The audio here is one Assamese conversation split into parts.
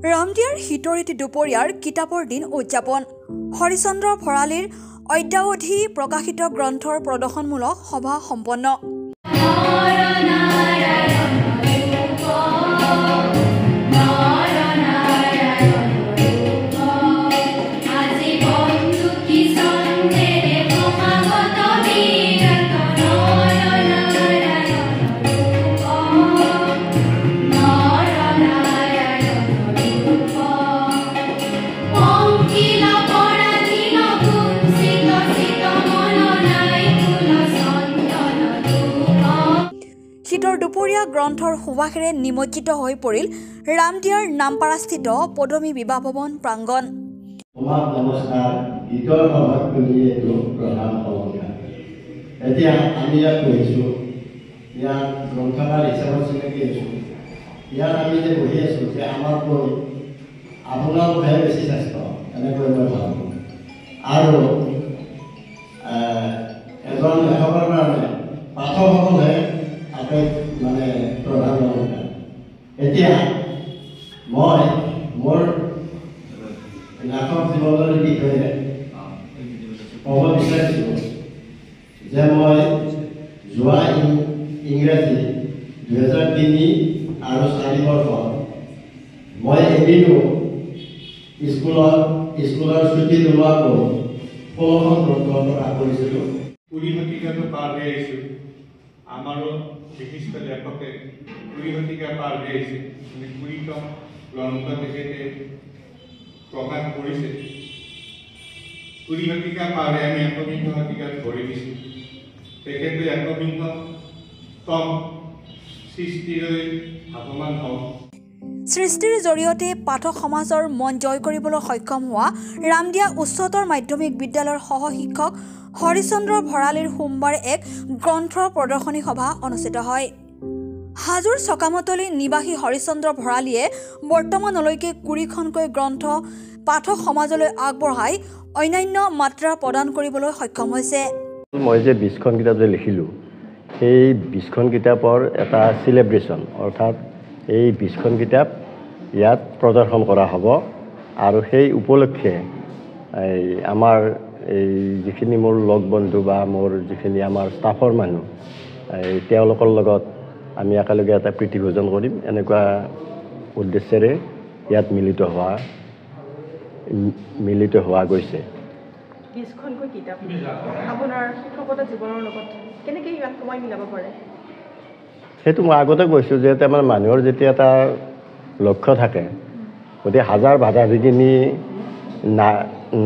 ৰামদিয়াৰ হিতৰীতি দুপৰীয়াৰ কিতাপৰ দিন উদযাপন হৰিচন্দ্ৰ ভৰালীৰ অদ্যাৱধি প্ৰকাশিত গ্ৰন্থৰ প্ৰদৰ্শনমূলক সভা সম্পন্ন। শীতৰ দুপৰীয়া গ্ৰন্থৰ সুবাসেৰে নিমজ্জিত হৈ পৰিল ৰামদিয়াৰ নামপাৰাস্থিত পদমী বিবাহ ভৱন প্ৰাংগণ। নমস্কাৰ, গীতৰ সভাত শুনিয়ে প্ৰধান অলংকাৰ। এতিয়া আমি ইয়াত বহিছোঁ, ইয়াত গ্ৰন্থকাৰ হিচাপত চিনাকি হৈছোঁ। ইয়াত আমি যে বহি আছোঁ যে আমাতকৈ আপোনালোকহে বেছি শ্ৰেষ্ঠ, এনেকৈ মই ভাবোঁ। আৰু এজন লেখকৰ কাৰণে পাঠকসকলে মানে প্ৰধান অলংকাৰ। এতিয়া মই মোৰ লেখক জীৱনৰ বিষয়ে ক'ব বিচাৰিছোঁ যে মই যোৱা ইংৰাজী 2003 আৰু 4 বৰ্ষত মই এদিনো স্কুলৰ ছুটী নোলোৱাকৈ 16খন গ্ৰন্থ প্ৰকাশ কৰিছিলোঁ। 20 শতিকাটো পাৰ হৈ আহিছোঁ। আমাৰো বিশিষ্ট লেখকে 20 শতিকা পাৰ হৈ আহিছে। 20তম গ্ৰন্থ তেখেতে প্ৰকাশ কৰিছে। 20 শতিকা পাৰ হৈ আমি 21 শতিকাত ভৰি দিছোঁ। তেখেতে 21তম সৃষ্টিলৈ ধাৱমান হওক। সৃষ্টিৰ জৰিয়তে পাঠক সমাজৰ মন জয় কৰিবলৈ সক্ষম হোৱা ৰামদিয়া উচ্চতৰ মাধ্যমিক বিদ্যালয়ৰ সহশিক্ষক হৰিচন্দ্ৰ ভৰালীৰ সোমবাৰে এক গ্ৰন্থৰ প্ৰদৰ্শনী সভা অনুষ্ঠিত হয়। হাজোৰ চকামতলী নিবাসী হৰিচন্দ্ৰ ভৰালীয়ে বৰ্তমানলৈকে 20খনকৈ গ্ৰন্থ পাঠক সমাজলৈ আগবঢ়াই অন্যান্য মাত্ৰা প্ৰদান কৰিবলৈ সক্ষম হৈছে। মই যে 20খন কিতাপ যে লিখিলোঁ, সেই 20খন কিতাপৰ এটা চেলিব্ৰেশ্যন, অৰ্থাৎ এই 20খন কিতাপ ইয়াত প্ৰদৰ্শন কৰা হ'ব। আৰু সেই উপলক্ষে আমাৰ এই যিখিনি মোৰ লগ বন্ধু বা মোৰ যিখিনি আমাৰ ষ্টাফৰ মানুহ, তেওঁলোকৰ লগত আমি একেলগে এটা প্ৰীতিভোজন কৰিম, এনেকুৱা উদ্দেশ্যেৰে ইয়াত মিলিত হোৱা গৈছে। 20খনকৈ কিতাপ আপোনাৰ শিক্ষকতা জীৱনৰ লগত কেনেকৈ ইমান সময় মিলাব পাৰে? সেইটো মই আগতে কৈছোঁ যে আমাৰ মানুহৰ যেতিয়া এটা লক্ষ্য থাকে, গতিকে হাজাৰ বাধা বিঘিনি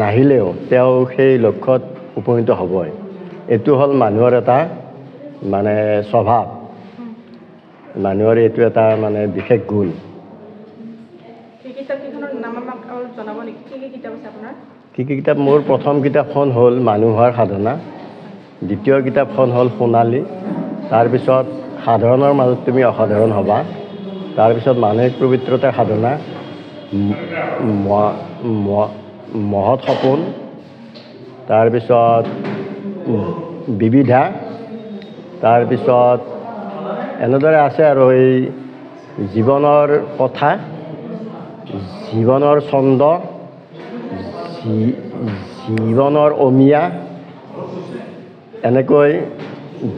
নাহিলেও তেওঁ সেই লক্ষ্যত উপনীত হ'বই। এইটো হ'ল মানুহৰ এটা মানে স্বভাৱ, মানুহৰ এইটো এটা মানে বিশেষ গুণ। কি কিতাপ? মোৰ প্ৰথম কিতাপখন হ'ল মানুহৰ সাধনা, দ্বিতীয় কিতাপখন হ'ল সোণালী, তাৰপিছত সাধাৰণৰ মাজত তুমি অসাধাৰণ হ'বা, তাৰপিছত মানসিক পবিত্ৰতাৰ সাধনা, মহৎ সপোন, তাৰপিছত বিবিধা, তাৰপিছত এনেদৰে আছে আৰু এই জীৱনৰ কথা, জীৱনৰ ছন্দ, জীৱনৰ অমিয়া, এনেকৈ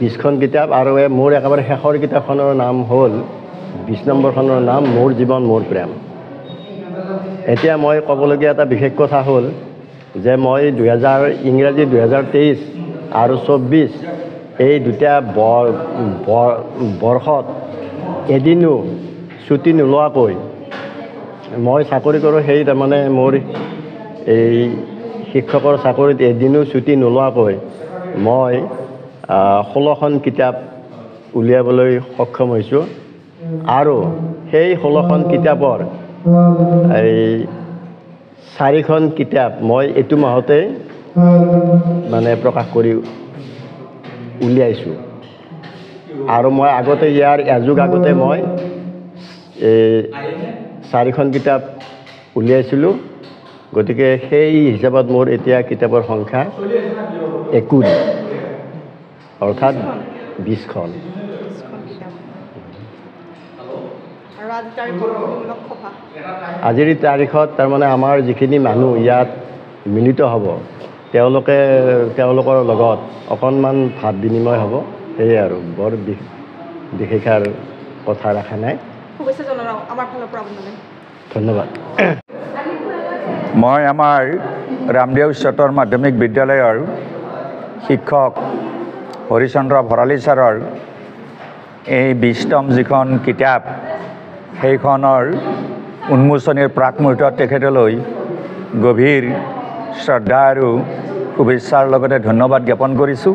20খন কিতাপ। আৰু মোৰ একেবাৰে শেষৰ কিতাপখনৰ নাম হ'ল 20 নম্বৰখনৰ নাম মোৰ জীৱন মোৰ প্ৰেম। এতিয়া মই ক'বলগীয়া এটা বিশেষ কথা হ'ল যে মই ইংৰাজী 2023 আৰু 24 এই দুটা বৰ্ষত এদিনো ছুটী নোলোৱাকৈ মই চাকৰি কৰোঁ। সেই তাৰমানে মোৰ এই শিক্ষকৰ চাকৰিত এদিনো ছুটী নোলোৱাকৈ মই 16খন কিতাপ উলিয়াবলৈ সক্ষম হৈছোঁ। আৰু সেই 16খন কিতাপৰ এই 4খন কিতাপ মই এইটো মাহতে মানে প্ৰকাশ কৰি উলিয়াইছোঁ। আৰু মই আগতে ইয়াৰ এযুগ আগতে মই 4খন কিতাপ উলিয়াইছিলোঁ। গতিকে সেই হিচাপত মোৰ এতিয়া কিতাপৰ সংখ্যা 21, অৰ্থাৎ 20খন। আৰু আজিৰ তাৰিখত উন্মূলক সভা আজিৰ তাৰিখত তাৰমানে আমাৰ যিখিনি মানুহ ইয়াত মিলিত হ'ব তেওঁলোকৰ লগত অকণমান ভাৱ বিনিময় হ'ব সেয়ে আৰু বৰ বিশেষ আৰু কথা ৰখা নাই শুভেচ্ছা জনাওঁ আমাৰ ফালৰ পৰা আপোনালৈ ধন্যবাদ মই আমাৰ ৰামদিয়া উচ্চতৰ মাধ্যমিক বিদ্যালয়ৰ শিক্ষক হৰিচন্দ্ৰ ভৰালী ছাৰৰ এই ২০তম যিখন কিতাপ সেইখনৰ উন্মোচনীৰ প্ৰাক মুহূৰ্তত তেখেতলৈ গভীৰ শ্ৰদ্ধা আৰু শুভেচ্ছাৰ লগতে ধন্যবাদ জ্ঞাপন কৰিছোঁ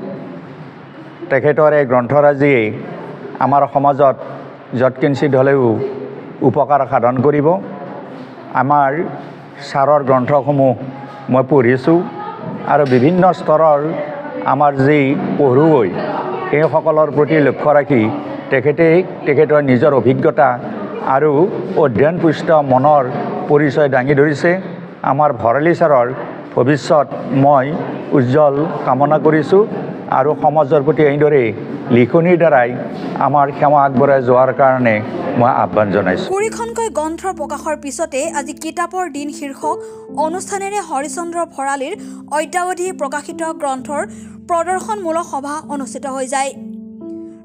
তেখেতৰ এই গ্ৰন্থৰাজিয়ে আমাৰ সমাজত যৎকিঞ্চিত হ'লেও উপকাৰ সাধন কৰিব আমাৰ ছাৰৰ গ্ৰন্থসমূহ মই পঢ়িছোঁ আৰু বিভিন্ন স্তৰৰ আমাৰ যি পঢ়ুৱৈ সেইসকলৰ প্ৰতি লক্ষ্য ৰাখি তেখেতৰ নিজৰ অভিজ্ঞতা আৰু অধ্যয়নপুষ্ট মনৰ পৰিচয় দাঙি ধৰিছে আমাৰ ভৰালী ছাৰৰ ভৱিষ্যত মই উজ্জ্বল কামনা কৰিছোঁ আৰু সমাজৰ প্ৰতি এইদৰে লিখনিৰ দ্বাৰাই আমাৰ সেৱা আগবঢ়াই যোৱাৰ কাৰণে মই আহ্বান জনাইছোঁ কুৰিখনকৈ গ্ৰন্থ প্ৰকাশৰ পিছতে আজি কিতাপৰ দিন শীৰ্ষক অনুষ্ঠানেৰে হৰিচন্দ্ৰ ভৰালীৰ অদ্যাৱধি প্ৰকাশিত গ্ৰন্থৰ প্ৰদৰ্শনমূলক সভা অনুষ্ঠিত হৈ যায়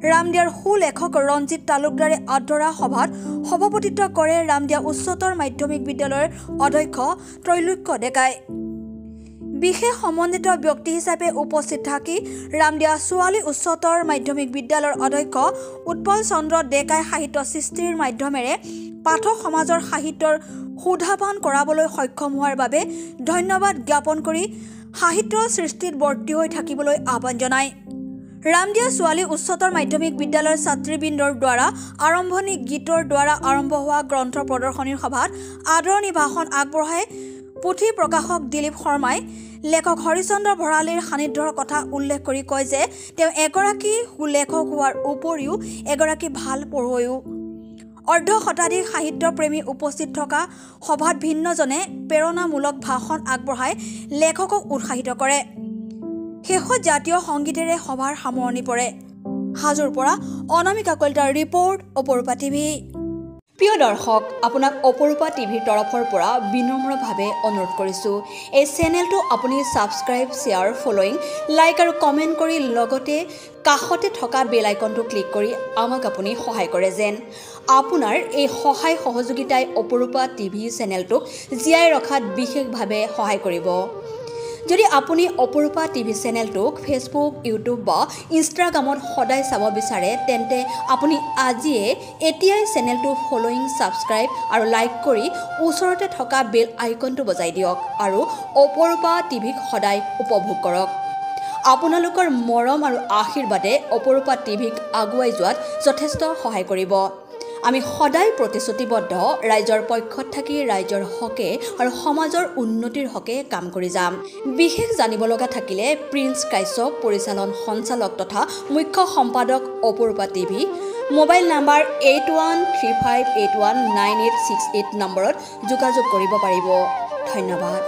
ৰামদিয়াৰ সুলেখক ৰঞ্জিত তালুকদাৰে আদৰা সভাত সভাপতিত্ব কৰে ৰামদিয়া উচ্চতৰ মাধ্যমিক বিদ্যালয়ৰ অধ্যক্ষ ত্ৰৈলোক্য ডেকাই বিশেষ সম্বন্ধিত ব্যক্তি হিচাপে উপস্থিত থাকি ৰামদিয়া ছোৱালী উচ্চতৰ মাধ্যমিক বিদ্যালয়ৰ অধ্যক্ষ উৎপল চন্দ্ৰ ডেকাই সাহিত্য সৃষ্টিৰ মাধ্যমেৰে পাঠক সমাজৰ সাহিত্যৰ সুধাপান কৰাবলৈ সক্ষম হোৱাৰ বাবে ধন্যবাদ জ্ঞাপন কৰি সাহিত্য সৃষ্টিত বৰ্তি হৈ থাকিবলৈ আহ্বান জনায় ৰামদিয়া ছোৱালী উচ্চতৰ মাধ্যমিক বিদ্যালয়ৰ ছাত্ৰীবৃন্দৰ দ্বাৰা আৰম্ভণি গীতৰ দ্বাৰা আৰম্ভ হোৱা গ্ৰন্থ প্ৰদৰ্শনীৰ সভাত আদৰণি ভাষণ আগবঢ়াই পুথি প্ৰকাশক দিলীপ শৰ্মাই লেখক হৰিচন্দ্ৰ ভৰালীৰ সান্নিধ্যৰ কথা উল্লেখ কৰি কয় যে তেওঁ এগৰাকী সুলেখক হোৱাৰ উপৰিও এগৰাকী ভাল পঢ়ুৱৈও অৰ্ধ শতাধিক সাহিত্যপ্ৰেমী উপস্থিত থকা সভাত ভিন্নজনে প্ৰেৰণামূলক ভাষণ আগবঢ়াই লেখকক উৎসাহিত কৰে শেষত জাতীয় সংগীতেৰে সভাৰ সামৰণি পৰে হাজোৰ পৰা অনামিকা কলিতাৰ ৰিপৰ্ট অপৰূপা টিভি প্ৰিয় দৰ্শক আপোনাক অপৰূপা টিভিৰ তৰফৰ পৰা বিনম্ৰভাৱে অনুৰোধ কৰিছোঁ এই চেনেলটো আপুনি ছাবস্ক্ৰাইব শ্বেয়াৰ ফলোইং লাইক আৰু কমেণ্ট কৰি লগতে কাষতে থকা বেল আইকনটো ক্লিক কৰি আমাক আপুনি সহায় কৰে যেন আপোনাৰ এই সহায় সহযোগিতাই অপৰূপা টিভি চেনেলটোক জীয়াই ৰখাত বিশেষভাৱে সহায় কৰিব যদি আপুনি অপৰূপা টিভি চেনেলটোক ফেচবুক ইউটিউব বা ইনষ্টাগ্ৰামত সদায় চাব বিচাৰে তেন্তে আপুনি আজিয়ে এতিয়াই চেনেলটো ফলোইং ছাবস্ক্ৰাইব আৰু লাইক কৰি ওচৰতে থকা বেল আইকনটো বজাই দিয়ক আৰু অপৰূপা টিভিক সদায় উপভোগ কৰক আপোনালোকৰ মৰম আৰু আশীৰ্বাদে অপৰূপা টিভিক আগুৱাই যোৱাত যথেষ্ট সহায় কৰিব আমি সদায় প্ৰতিশ্ৰুতিবদ্ধ ৰাইজৰ পক্ষত থাকি ৰাইজৰ হকে আৰু সমাজৰ উন্নতিৰ হকে কাম কৰি যাম বিশেষ জানিব লগা থাকিলে প্ৰিন্স কাশ্যপ পৰিচালন সঞ্চালক তথা মুখ্য সম্পাদক অপৰূপা টিভি মোবাইল নাম্বাৰ 8135819868 নম্বৰত যোগাযোগ কৰিব পাৰিব ধন্যবাদ